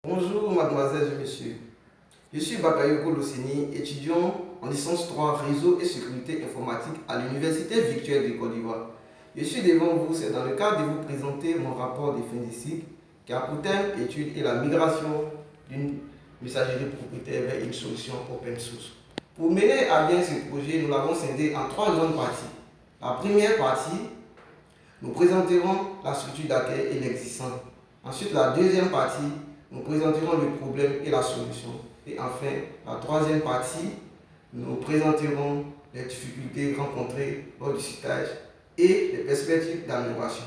Bonjour mademoiselle et messieurs, je suis Bakayoko Loseni, étudiant en licence 3 réseau et sécurité informatique à l'université virtuelle de Côte d'Ivoire. Je suis devant vous, c'est dans le cadre de vous présenter mon rapport de fin de cycle qui a pour thème étude et la migration d'une messagerie propriétaire vers une solution open source. Pour mener à bien ce projet, nous l'avons scindé en 3 grandes parties. La première partie, nous présenterons la structure d'accueil et l'existant. Ensuite, la deuxième partie, nous présenterons le problème et la solution. Et enfin, la troisième partie, nous présenterons les difficultés rencontrées lors du stage et les perspectives d'amélioration.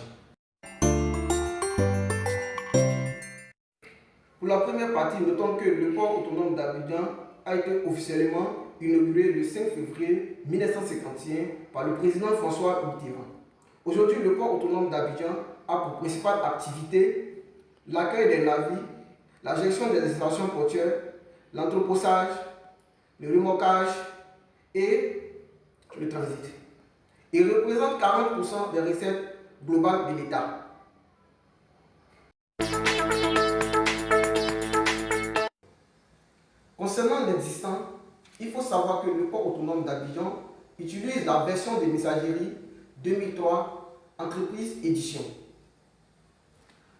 Pour la première partie, notons que le port autonome d'Abidjan a été officiellement inauguré le 5 février 1951 par le président François Mitterrand. Aujourd'hui, le port autonome d'Abidjan a pour principale activité l'accueil des navires, la gestion des installations portuaires, l'entreposage, le remorquage et le transit. Il représente 40% des recettes globales de l'État. Concernant l'existant, il faut savoir que le port autonome d'Abidjan utilise la version de messagerie 2003 Entreprise Édition.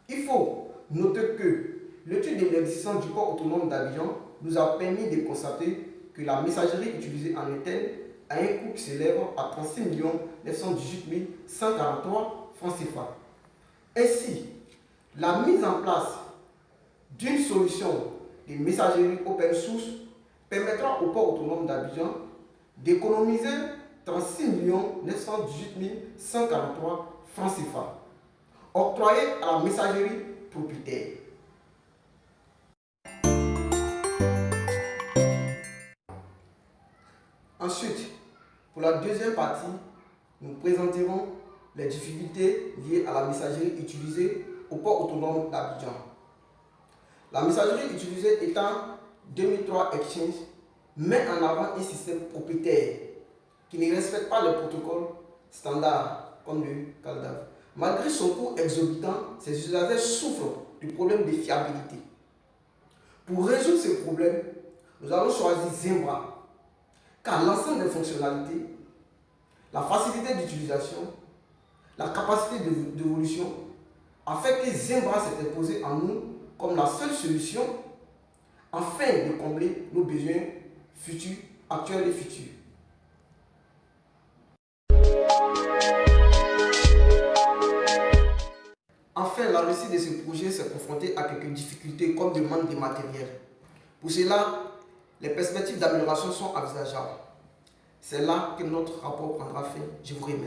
Il faut noter que l'étude de l'existence du port autonome d'Abidjan nous a permis de constater que la messagerie utilisée en Ethel a un coût qui s'élève à 36 918 143 francs CFA. Ainsi, la mise en place d'une solution de messagerie open source permettra au port autonome d'Abidjan d'économiser 36 918 143 francs CFA octroyés à la messagerie propriétaire. Ensuite, pour la deuxième partie, nous présenterons les difficultés liées à la messagerie utilisée au port autonome d'Abidjan. La messagerie utilisée étant 2003 Exchange met en avant un système propriétaire qui ne respecte pas les protocoles standards comme le CalDAV. Malgré son coût exorbitant, ses utilisateurs souffrent du problème de fiabilité. Pour résoudre ce problème, nous avons choisi Zimbra, car l'ensemble des fonctionnalités, la facilité d'utilisation, la capacité d'évolution a fait que Zimbra s'est imposé en nous comme la seule solution afin de combler nos besoins futurs, actuels et futurs. Enfin, la réussite de ce projet s'est confrontée à quelques difficultés comme le manque de matériel. Pour cela, les perspectives d'amélioration sont envisageables. C'est là que notre rapport prendra fin. Je vous remercie.